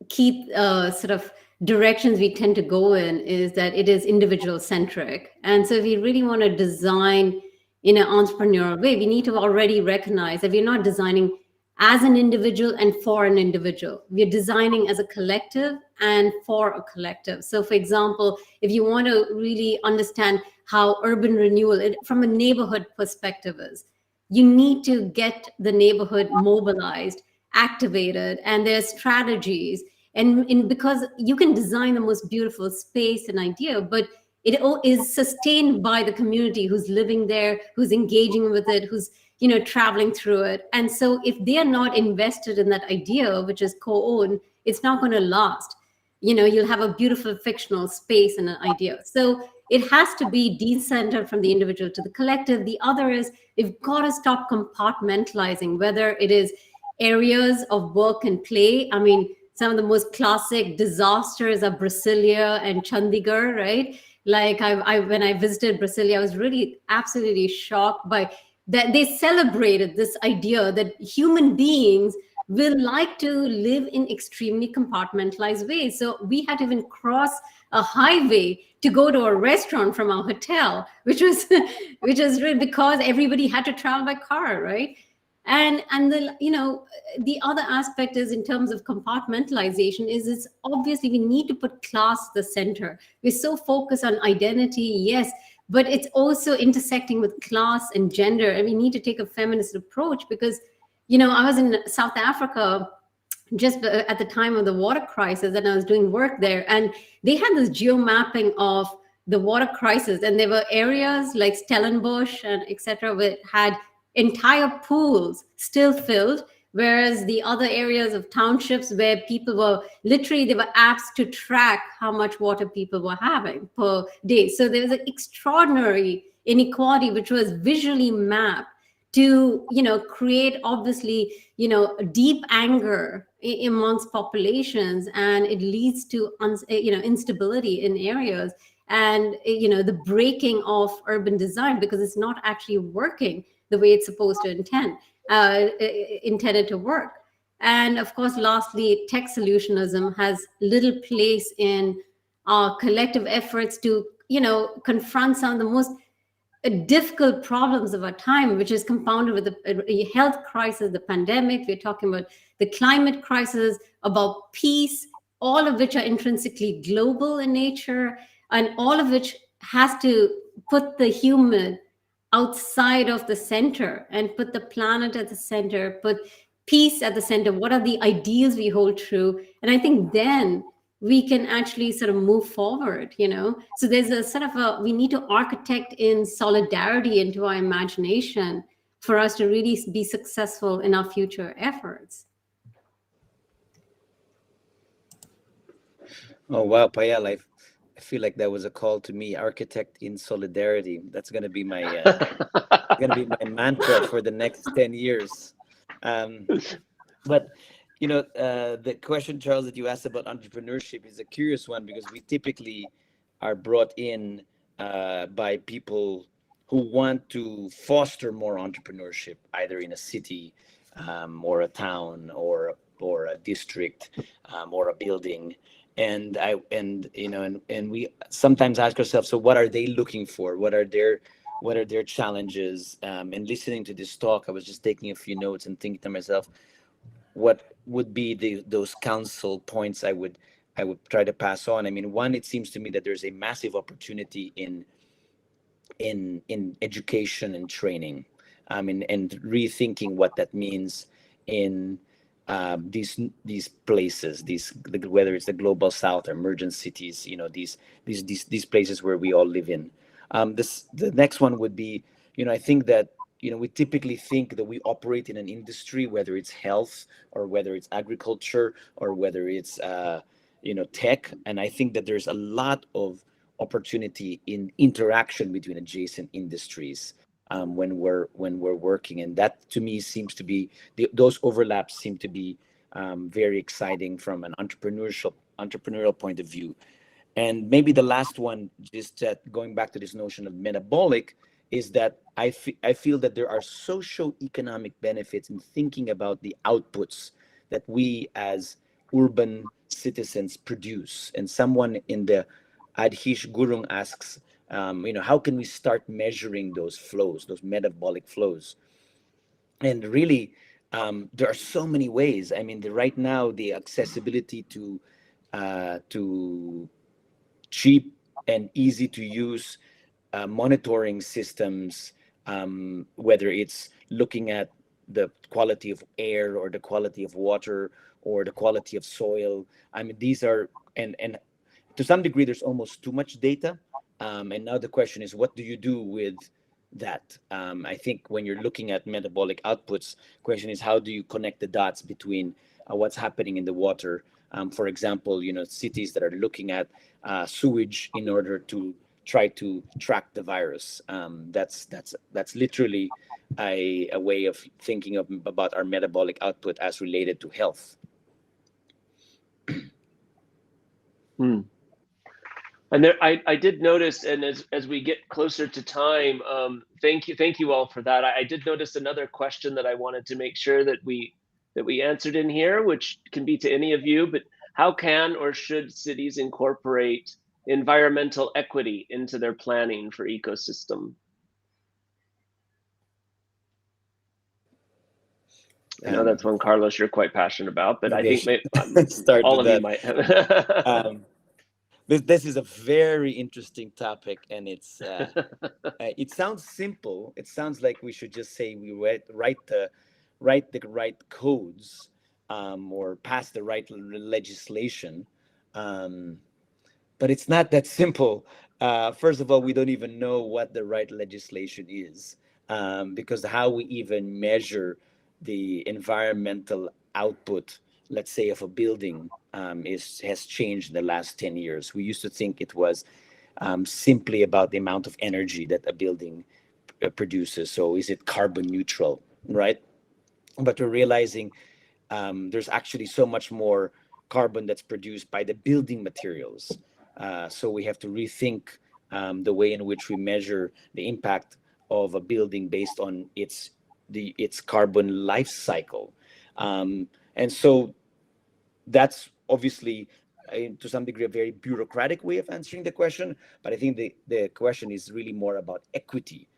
key sort of directions we tend to go in is that it is individual centric. And so if we really want to design in an entrepreneurial way, we need to already recognize that we're not designing as an individual and for an individual. We're designing as a collective and for a collective. So for example, if you want to really understand how urban renewal from a neighborhood perspective is, you need to get the neighborhood mobilized, activated, and there's strategies. And because you can design the most beautiful space and idea, but it is sustained by the community who's living there, who's engaging with it, who's traveling through it. And so if they are not invested in that idea, which is co-owned, it's not going to last. You'll have a beautiful fictional space and an idea. So it has to be decentered from the individual to the collective. The other is we've got to stop compartmentalizing, whether it is areas of work and play. I mean, some of the most classic disasters are Brasilia and Chandigarh, right? Like when I visited Brasilia, I was really absolutely shocked by that. They celebrated this idea that human beings will like to live in extremely compartmentalized ways. So we had to even cross a highway to go to a restaurant from our hotel, which was really because everybody had to travel by car, right? And the other aspect is in terms of compartmentalization is it's obviously we need to put class at the center. We're so focused on identity, yes, but it's also intersecting with class and gender. And we need to take a feminist approach because I was in South Africa just at the time of the water crisis, and I was doing work there, and they had this geo-mapping of the water crisis, and there were areas like Stellenbosch and etc. that had entire pools still filled, whereas the other areas of townships where people were literally, there were apps to track how much water people were having per day. So there was an extraordinary inequality which was visually mapped to create, obviously, deep anger amongst populations, and it leads to instability in areas, and the breaking of urban design because it's not actually working the way it's supposed to intended to work. And of course, lastly, tech solutionism has little place in our collective efforts to confront some of the most difficult problems of our time, which is compounded with the health crisis, the pandemic. We're talking about the climate crisis, about peace, all of which are intrinsically global in nature, and all of which has to put the human outside of the center and put the planet at the center, put peace at the center. What are the ideals we hold true? And I think then we can actually sort of move forward, So there's a sort of we need to architect in solidarity into our imagination for us to really be successful in our future efforts. Oh, wow, Payal, I feel like that was a call to me, architect in solidarity. That's going to be my mantra for the next 10 years. But the question, Charles, that you asked about entrepreneurship is a curious one, because we typically are brought in by people who want to foster more entrepreneurship, either in a city or a town or a district or a building. And we sometimes ask ourselves, so what are they looking for? What are their challenges? And listening to this talk, I was just taking a few notes and thinking to myself, what would be those counsel points I would try to pass on? I mean, one, it seems to me that there's a massive opportunity in education and training, and rethinking what that means in these places, whether it's the global south or emergent cities, these places where we all live in. The next one would be, I think that we typically think that we operate in an industry, whether it's health or whether it's agriculture or whether it's tech, and I think that there's a lot of opportunity in interaction between adjacent industries when we're working, and that to me seems to be those overlaps seem to be very exciting from an entrepreneurial point of view. And maybe the last one, just going back to this notion of metabolic, is that I feel that there are socio-economic benefits in thinking about the outputs that we as urban citizens produce. And someone in the Adhish Gurung asks, how can we start measuring those flows, those metabolic flows? And really, there are so many ways. I mean, right now, the accessibility to cheap and easy to use monitoring systems, whether it's looking at the quality of air or the quality of water or the quality of soil. I mean, these are, and to some degree, there's almost too much data. And now the question is, what do you do with that? I think when you're looking at metabolic outputs, question is, how do you connect the dots between what's happening in the water? For example, cities that are looking at sewage in order to try to track the virus. That's literally a way of thinking about our metabolic output as related to health. And there, I did notice, and as we get closer to time, thank you all for that. I did notice another question that I wanted to make sure that we answered in here, which can be to any of you, but how can or should cities incorporate environmental equity into their planning for ecosystem? I know that's one, Carlos, you're quite passionate about, but I think all of you might have. This is a very interesting topic, and it's it sounds simple. It sounds like we should just say we write write the right codes or pass the right legislation. But it's not that simple. First of all, we don't even know what the right legislation is, because how we even measure the environmental output, let's say, of a building has changed in the last 10 years. We used to think it was simply about the amount of energy that a building produces. So is it carbon neutral, right? But we're realizing there's actually so much more carbon that's produced by the building materials. So we have to rethink the way in which we measure the impact of a building based on its carbon life cycle. And so that's obviously, to some degree, a very bureaucratic way of answering the question. But I think the question is really more about equity,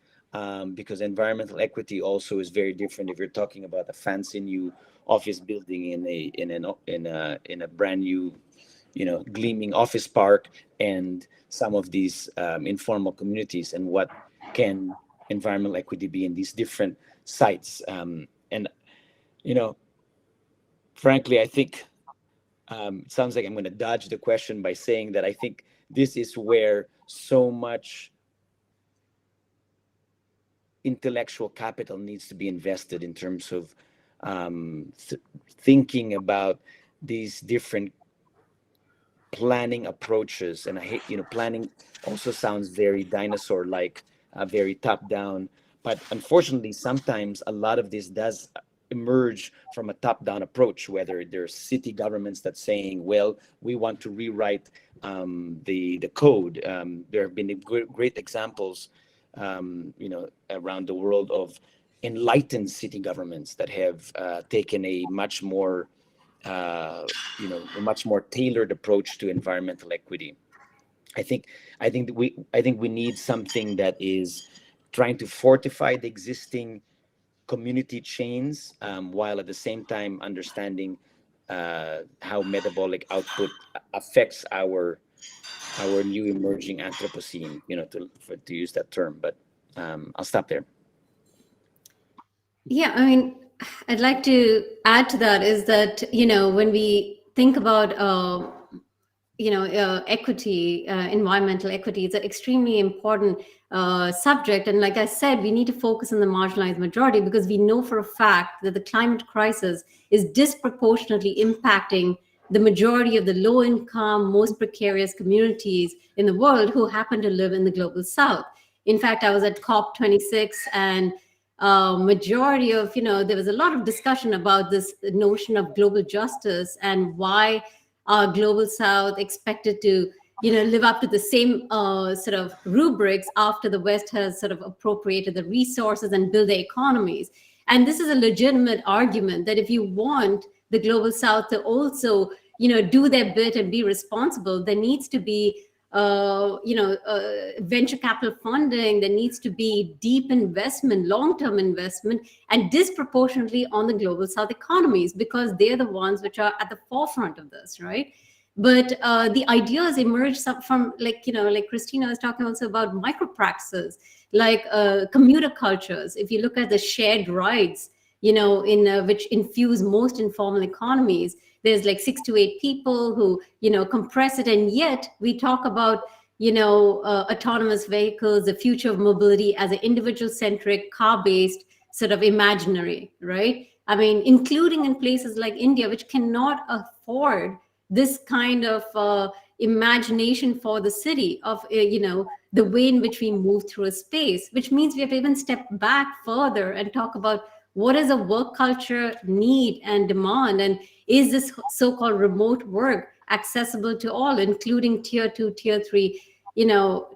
because environmental equity also is very different if you're talking about a fancy new office building in a brand new, gleaming office park, and some of these informal communities, and what can environmental equity be in these different sites. And frankly, I think it sounds like I'm going to dodge the question by saying that I think this is where so much intellectual capital needs to be invested in terms of thinking about these different planning approaches. And I hate, planning also sounds very dinosaur-like, very top-down. But unfortunately, sometimes a lot of this does emerge from a top-down approach, whether there's city governments that's saying, well, we want to rewrite the code. There have been great examples, around the world of enlightened city governments that have taken a much more, a much more tailored approach to environmental equity. I think we need something that is trying to fortify the existing community chains, while at the same time understanding how metabolic output affects our new emerging Anthropocene, to use that term. But I'll stop there. Yeah, I mean, I'd like to add to that is that, when we think about, equity, environmental equity, it's an extremely important subject. And like I said, we need to focus on the marginalized majority, because we know for a fact that the climate crisis is disproportionately impacting the majority of the low income, most precarious communities in the world who happen to live in the global south. In fact, I was at COP26, and majority of, there was a lot of discussion about this notion of global justice and why our global south expected to, live up to the same sort of rubrics after the West has sort of appropriated the resources and built their economies. And this is a legitimate argument that if you want the global south to also, do their bit and be responsible, there needs to be venture capital funding, there needs to be deep investment, long-term investment, and disproportionately on the global south economies, because they're the ones which are at the forefront of this, right? But the ideas emerge from, like Cristina was talking also about micro practices, like commuter cultures. If you look at the shared rides, in which infuse most informal economies, there's like 6 to 8 people who, compress it. And yet we talk about, autonomous vehicles, the future of mobility as an individual-centric, car-based sort of imaginary, right? I mean, including in places like India, which cannot afford this kind of imagination for the city of, the way in which we move through a space, which means we have to even step back further and talk about what is a work culture need and demand, and is this so-called remote work accessible to all, including tier 2, tier 3,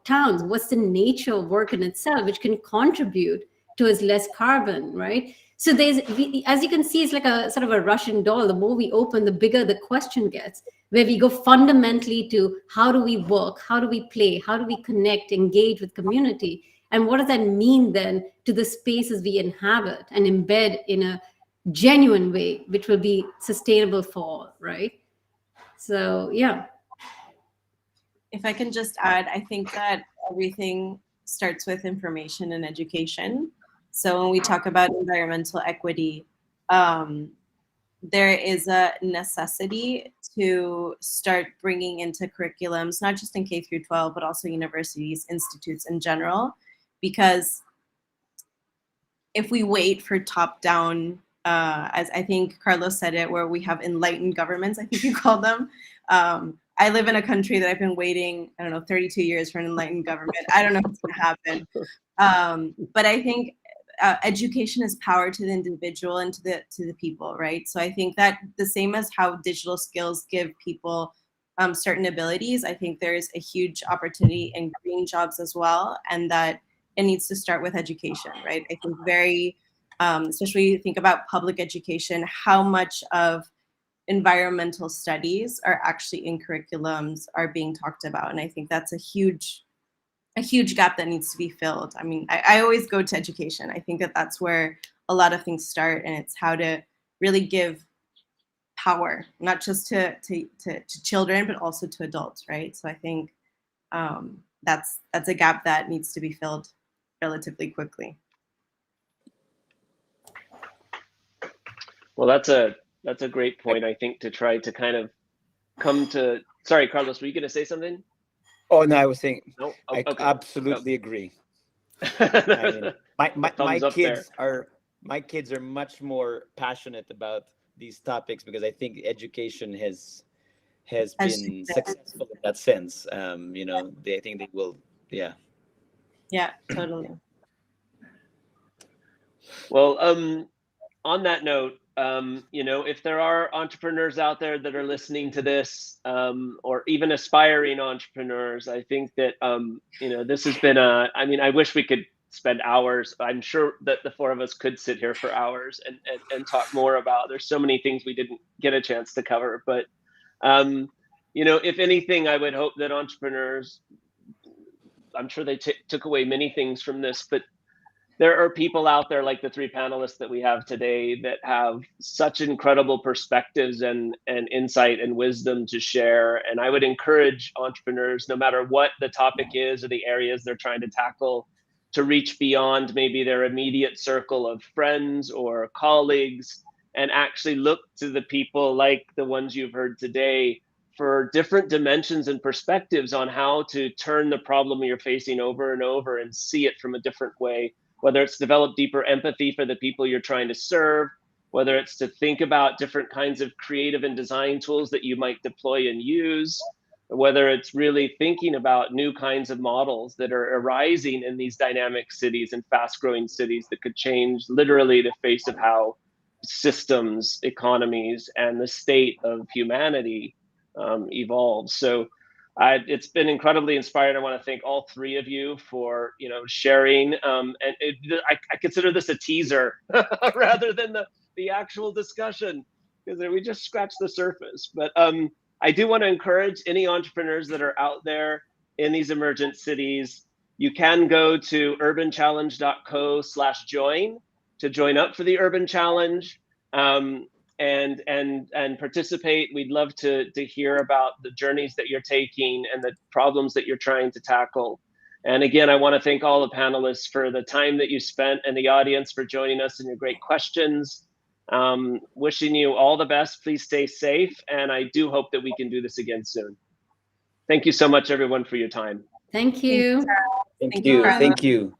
towns? What's the nature of work in itself, which can contribute towards less carbon, right? So as you can see, it's like a sort of a Russian doll. The more we open, the bigger the question gets, where we go fundamentally to how do we work, how do we play, how do we connect, engage with community, and what does that mean then to the spaces we inhabit and embed in a genuine way, which will be sustainable for all, right? So, yeah. If I can just add, I think that everything starts with information and education. So when we talk about environmental equity, there is a necessity to start bringing into curriculums, not just in K through 12, but also universities, institutes in general, because if we wait for top-down, as I think Carlos said it, where we have enlightened governments, I think you call them. I live in a country that I've been waiting, I don't know, 32 years for an enlightened government. I don't know what's gonna happen. But I think education is power to the individual and to the people, right? So I think that the same as how digital skills give people certain abilities, I think there's a huge opportunity in green jobs as well, and that it needs to start with education, right? I think especially you think about public education, how much of environmental studies are actually in curriculums are being talked about. And I think that's a huge gap that needs to be filled. I mean, I always go to education. I think that that's where a lot of things start, and it's how to really give power, not just to children, but also to adults, right? So I think that's a gap that needs to be filled relatively quickly. Well, that's a great point, I think, to try to kind of come to. Sorry, Carlos, were you going to say something? Oh no, I was saying No? Oh, I okay. absolutely agree. I mean, my kids are much more passionate about these topics because I think education has been successful in that sense. You know, I think they will. Yeah. Yeah, totally. Well, on that note, you know, if there are entrepreneurs out there that are listening to this, or even aspiring entrepreneurs, I think that, you know, this has been I mean, I wish we could spend hours. I'm sure that the four of us could sit here for hours and talk more about, there's so many things we didn't get a chance to cover, but, you know, if anything, I would hope that entrepreneurs, I'm sure they took away many things from this, but there are people out there like the three panelists that we have today that have such incredible perspectives and insight and wisdom to share. And I would encourage entrepreneurs, no matter what the topic is or the areas they're trying to tackle, to reach beyond maybe their immediate circle of friends or colleagues and actually look to the people like the ones you've heard today for different dimensions and perspectives on how to turn the problem you're facing over and over and see it from a different way. Whether it's develop deeper empathy for the people you're trying to serve, whether it's to think about different kinds of creative and design tools that you might deploy and use, whether it's really thinking about new kinds of models that are arising in these dynamic cities and fast-growing cities that could change literally the face of how systems, economies, and the state of humanity evolves. So it's been incredibly inspiring. I want to thank all three of you for, you know, sharing. And I consider this a teaser rather than the actual discussion, because we just scratched the surface. But I do want to encourage any entrepreneurs that are out there in these emergent cities. You can go to urbanchallenge.co/join to join up for the Urban Challenge. And participate. We'd love to hear about the journeys that you're taking and the problems that you're trying to tackle. And again, I want to thank all the panelists for the time that you spent and the audience for joining us and your great questions. Wishing you all the best. Please stay safe. And I do hope that we can do this again soon. Thank you so much, everyone, for your time. Thank you. Thank you. Thank you.